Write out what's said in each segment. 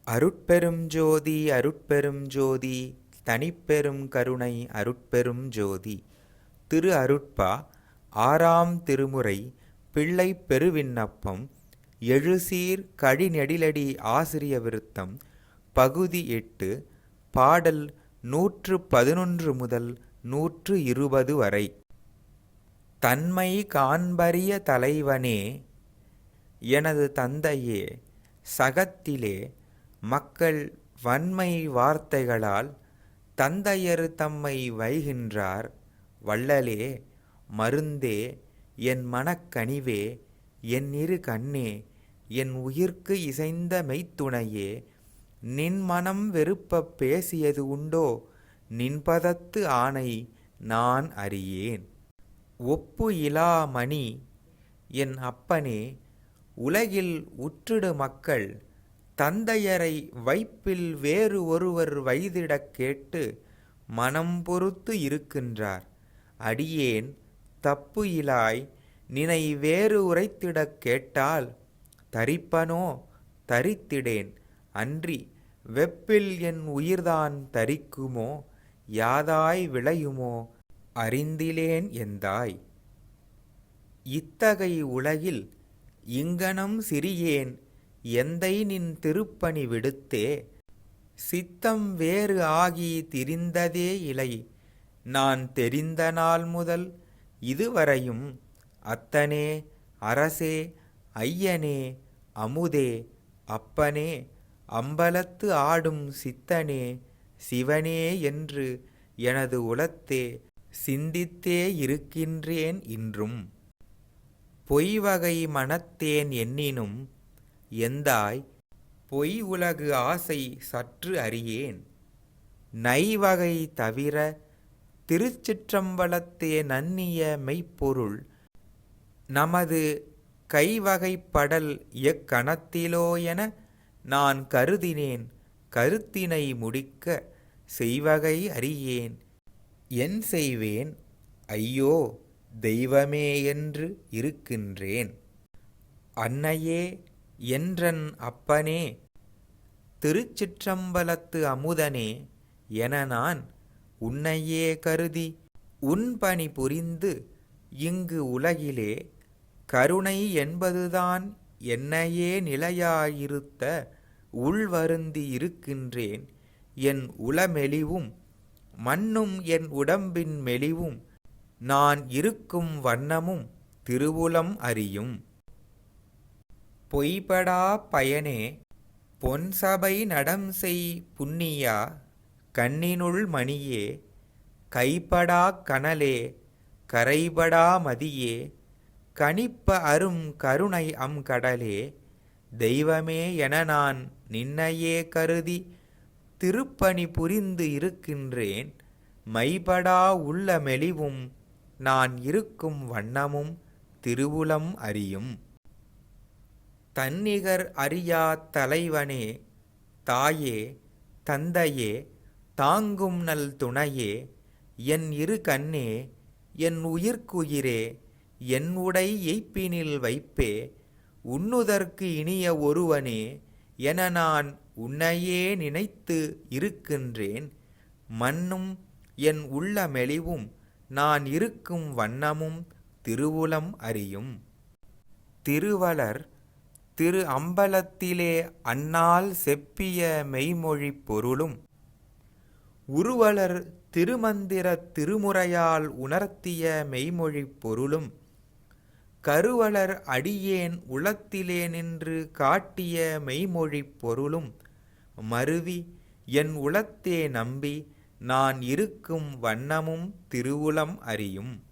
அருட்பெரும் ஜோதி அருட்பெரும் ஜோதி தனிப்பெரும் கருணை அருட்பெரும் ஜோதி. திரு அருட்பா ஆறாம் திருமுறை பிள்ளை பெருவிண்ணப்பம் எழுசீர் கழிநெடிலடி ஆசிரிய விருத்தம் பகுதி 8 பாடல் 111 முதல் 120 வரை. தன்மை காண்பரிய தலைவனே எனது தந்தையே, சகத்திலே மக்கள் வன்மை வார்த்தைகளால் தந்தையர் தம்மை வைகின்றார். வள்ளலே, மருந்தே, என் மனக்கனிவே, என் இரு கண்ணே, என் உயிர்க்கு இசைந்த மெய்த்துணையே, நின் மனம் வெறுப்பப் பேசியது உண்டோ? நின்பதத்து ஆணை நான் அறியேன். ஒப்பு இலாமணி என் அப்பனே, உலகில் உற்றிடு மக்கள் தந்தையரை வைப்பில் வேறு ஒருவர் வைதிடக் கேட்டு மனம் பொறுத்து இருக்கின்றார். அடியேன் தப்பு இலாய் நினை வேறு உரைத்திடக் கேட்டால் தரிப்பனோ தரித்திடேன். அன்றி வெப்பில் என் உயிர்தான் தரிக்குமோ? யாதாய் விளையுமோ அறிந்திலேன் எந்தாய். இத்தகை உலகில் இங்கனம் சிறியேன் எந்தை நின் திருப்பணி விடுத்தே. சித்தம் வேறு ஆகி திரிந்ததே இலை நான் தெரிந்த நாள் முதல் இதுவரையும். அத்தனே, அரசே, ஐயனே, அமுதே, அப்பனே, அம்பலத்து ஆடும் சித்தனே, சிவனே என்று எனது உளத்தே சிந்தித்தே இருக்கின்றேன் இன்றும். பொய்வகை மனத்தேன் எண்ணினும் எந்தாய், பொய் உலகு ஆசை சற்று அறியேன். நைவகை தவிர திருச்சிற்றம்பலத்தே நன்னிய மெய்ப்பொருள் நமது கைவகைப்படல் எக்கணத்திலோ என நான் கருதினேன். கருத்தினை முடிக்க செய்வகை அறியேன். என் செய்வேன் ஐயோ தெய்வமே என்று இருக்கின்றேன். அன்னையே என்றன் அப்பனே, திருச்சிற்றம்பலத்து அமுதனே என நான் உன்னையே கருதி உன்பணி புரிந்து இங்கு உலகிலே கருணை என்பதுதான் என்னையே நிலையாயிருத்த உள்வருந்தி இருக்கின்றேன். என் உளமெலிவும் மண்ணும் என் உடம்பின் மெலிவும் நான் இருக்கும் வண்ணமும் திருவுளம் அறியும். பொய்படா பயனே, பொன்சபை நடம் செய் புண்ணியா, கண்ணினுள் மணியே, கைப்படா கனலே, கரைபடா மதியே, கணிப்ப அரும் கருணை கடலே, தெய்வமே என நான் நின்னையே கருதி திருப்பணி புரிந்து இருக்கின்றேன். மைபடா உள்ள மெலிவும் நான் இருக்கும் வண்ணமும் திருவுளம் அறியும். தன்னிகர் அறியா தலைவனே, தாயே, தந்தையே, தாங்கும் நல் துணையே, என் இரு கண்ணே, என் உயிர்க்குயிரே, என் உடை எய்ப்பினில் வைப்பே, உண்ணுதற்கு இனிய ஒருவனே என நான் உன்னையே நினைத்து இருக்கின்றேன். மண்ணும் என் உள்ள மெலிவும் நான் இருக்கும் வண்ணமும் திருவுளம் அறியும். திருவளர் திரு அம்பலத்திலே அந்நாள் செப்பிய மெய்மொழிப் பொருளும் உருவலர் திருமந்திர திருமுறையால் உணர்த்திய மெய்மொழிப் பொருளும் கருவலர் அடியேன் உளத்திலே நின்று காட்டிய மெய்மொழிப் பொருளும் மருவி என் உளத்தே நம்பி நான் இருக்கும் வண்ணமும் திருவுளம் அறியும்.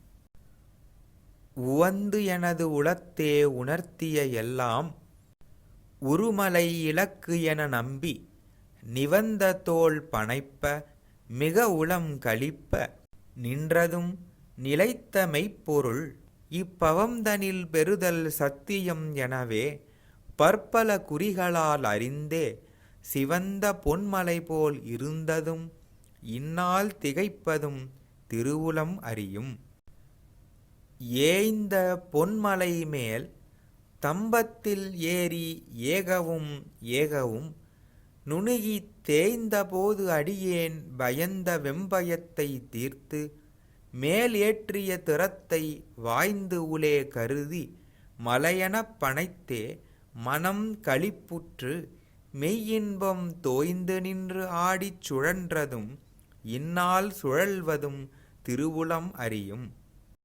உவந்து எனது உளத்தே உணர்த்திய எல்லாம் உருமலை இலக்கு என நம்பி நிவந்த தோள் பனைப்ப மிக உளம் களிப்ப நின்றதும் நிலைத்த மெய்ப்பொருள் இப்பவம்தனில் பெறுதல் சத்தியம் எனவே பற்பல குறிகளால் அறிந்தே சிவந்த பொன்மலை போல் இருந்ததும் இந்நாள் திகைப்பதும் திருவுளம் அறியும். ஏய்ந்த பொன்மலை மேல் தம்பத்தில் ஏறி ஏகவும் நுணுகித் தேய்ந்தபோது அடியேன் பயந்த வெம்பயத்தை தீர்த்து மேல் ஏற்றிய திறத்தை வாய்ந்து உலே கருதி மலையெனப் பனைத்தே மனம் களிப்புற்று மெய்யின்பம் தோய்ந்து நின்று ஆடிச் சுழன்றதும் இந்நாள் சுழல்வதும் திருவுளம் அறியும்.